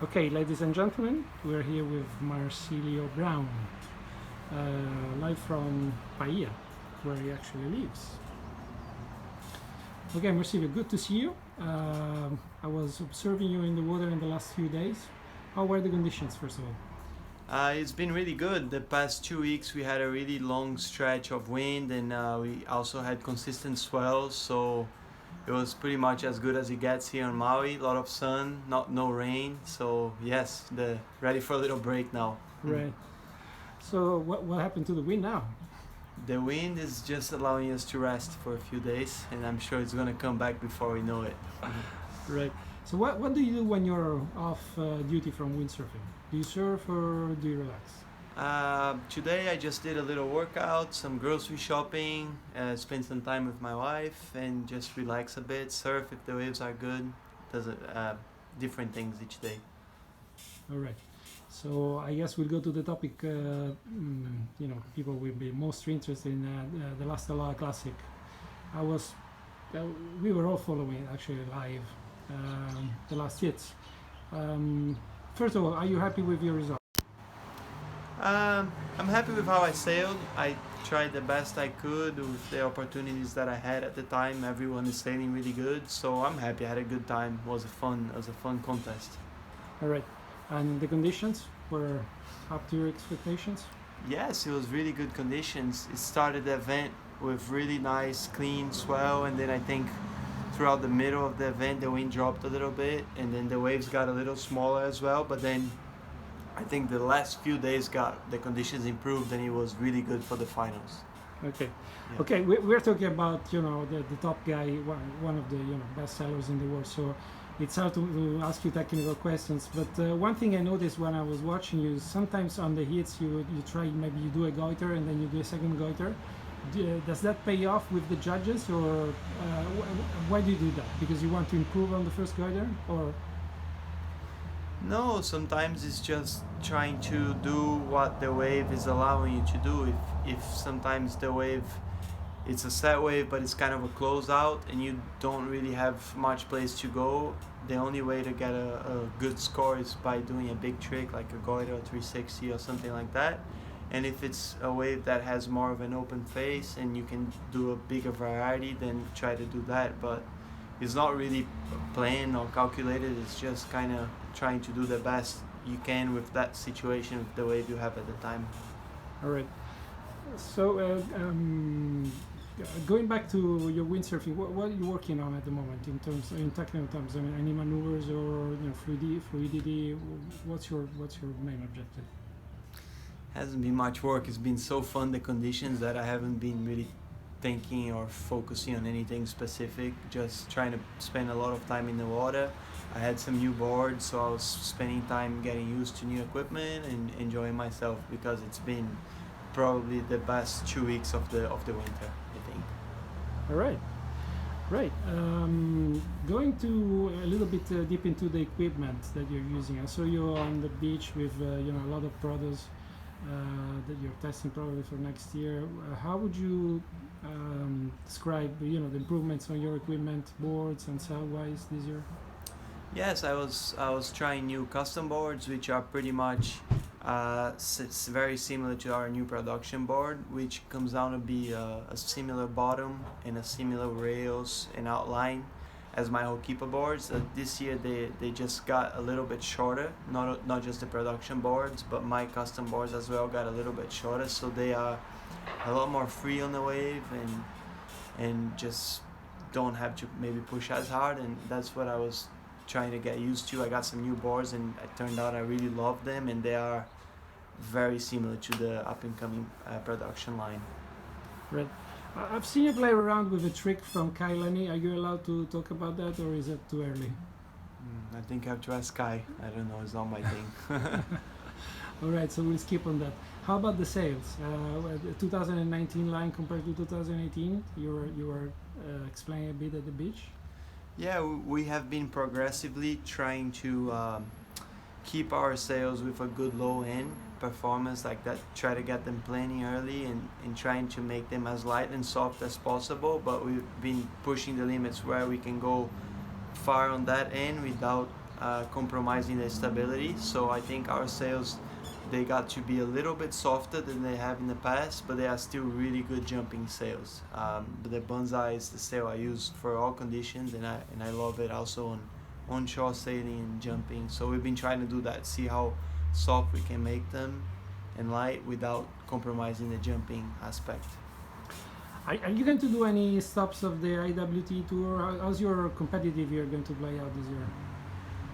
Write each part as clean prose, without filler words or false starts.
Okay, ladies and gentlemen, we're here with Marcilio Browne, live from Paia, where he actually lives. Okay, Marcilio, good to see you. I was observing you in the water in the last few days. How were the conditions, first of all? It's been really good. The past 2 weeks we had a really long stretch of wind, and we also had consistent swells, so it was pretty much as good as it gets here on Maui. A lot of sun, no rain, so yes, the ready for a little break now. Right. So what happened to the wind now? The wind is just allowing us to rest for a few days, and I'm sure it's gonna come back before we know it. Right. So what do you do when you're off duty from windsurfing? Do you surf or do you relax? Today I just did a little workout, some grocery shopping, spent some time with my wife, and just relax a bit, surf if the waves are good. Does different things each day. All right. So I guess we'll go to the topic. People will be most interested in the Last Aloha Classic. We were all following actually live the last hits. First of all, are you happy with your result? I'm happy with how I sailed. I tried the best I could with the opportunities that I had at the time. Everyone is sailing really good, so I'm happy. I had a good time. It was a fun contest. All right. And the conditions were up to your expectations? Yes, it was really good conditions. It started the event with really nice, clean swell, and then I think throughout the middle of the event the wind dropped a little bit, and then the waves got a little smaller as well. But then I think the last few days the conditions improved, and it was really good for the finals. Okay. Yeah. Okay, we're talking about the top guy, one of the best sellers in the world. So it's hard to ask you technical questions. But one thing I noticed when I was watching you, sometimes on the hits you try, maybe you do a goiter and then you do a second goiter. Does that pay off with the judges, or why do you do that? Because you want to improve on the first goiter, or? No, sometimes it's just trying to do what the wave is allowing you to do. If sometimes the wave, it's a set wave but it's kind of a closeout and you don't really have much place to go, the only way to get a good score is by doing a big trick like a goiter or 360 or something like that. And if it's a wave that has more of an open face and you can do a bigger variety, then try to do that. But it's not really planned or calculated. It's just kind of trying to do the best you can with that situation, with the wave you have at the time. All right. So going back to your windsurfing, what are you working on at the moment in technical terms? I mean, any maneuvers or fluidity? What's your main objective? Hasn't been much work. It's been so fun, the conditions, that I haven't been really thinking or focusing on anything specific. Just trying to spend a lot of time in the water. I had some new boards, so I was spending time getting used to new equipment and enjoying myself, because it's been probably the best 2 weeks of the winter, I think. All right. Right. Going to a little bit deep into the equipment that you're using. I saw you on the beach with a lot of products that you're testing probably for next year. How would you describe the improvements on your equipment, boards and sail-wise this year? Yes, I was trying new custom boards, which are pretty much very similar to our new production board, which comes down to be a similar bottom and a similar rails and outline as my Hokipa boards. This year they just got a little bit shorter, not just the production boards, but my custom boards as well got a little bit shorter, so they are a lot more free on the wave and just don't have to maybe push as hard, and that's what I was trying to get used to. I got some new boards and it turned out I really love them, and they are very similar to the up and coming production line. Right. I've seen you play around with a trick from Kai Lenny. Are you allowed to talk about that, or is it too early? I think I have to ask Kai. I don't know, it's not my thing. All right, so we'll skip on that. How about the sails? The 2019 line compared to 2018? You were explaining a bit at the beach. Yeah, we have been progressively trying to keep our sails with a good low end performance like that, try to get them planning early and trying to make them as light and soft as possible, but we've been pushing the limits where we can go far on that end without compromising the stability. So I think our sails, they got to be a little bit softer than they have in the past, but they are still really good jumping sails. But the Banzai is the sail I use for all conditions, and I love it also on onshore sailing and jumping. So we've been trying to do that, see how soft we can make them and light without compromising the jumping aspect. Are you going to do any stops of the IWT tour? How's your competitive year going to play out this year?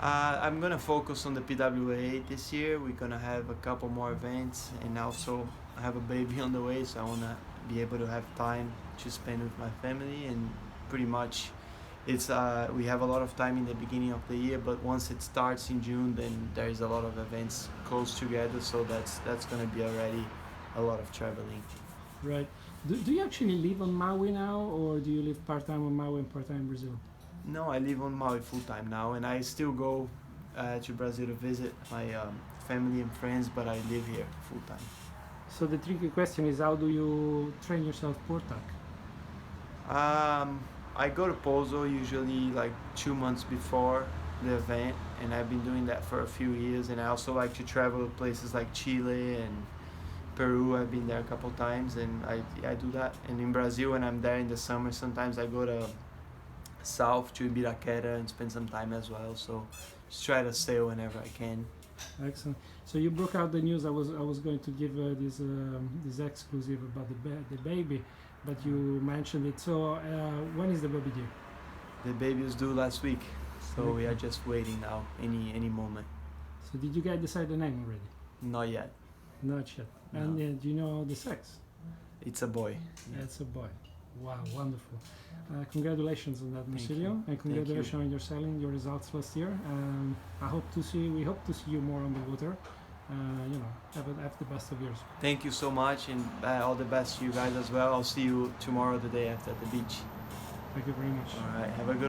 I'm gonna focus on the PWA this year. We're gonna have a couple more events, and also I have a baby on the way, so I wanna be able to have time to spend with my family. And pretty much, it's we have a lot of time in the beginning of the year, but once it starts in June, then there is a lot of events close together. So that's gonna be already a lot of traveling. Right. Do you actually live on Maui now, or do you live part-time on Maui and part-time in Brazil? No, I live on Maui full time now, and I still go to Brazil to visit my family and friends, but I live here full time. So the tricky question is, how do you train yourself Portac? I go to Pozo usually like 2 months before the event, and I've been doing that for a few years. And I also like to travel to places like Chile and Peru. I've been there a couple times, and I do that. And in Brazil, when I'm there in the summer, sometimes I go to south to Ibiraquera and spend some time as well. So just try to sail whenever I can. Excellent. So you broke out the news. I was going to give this exclusive about the baby, but you mentioned it. So when is the baby due? The baby was due last week, so we are just waiting now. Any moment. So did you guys decide the name already? Not yet. Not yet. No. And do you know the sex? It's a boy. Yeah. It's a boy. Wow, wonderful. Congratulations on that, Thank Marcilio, you. and congratulations on your sailing, your results last year. We hope to see you more on the water. Have the best of yours. Thank you so much, and all the best to you guys as well. I'll see you tomorrow, the day after, at the beach. Thank you very much. All right. Have a good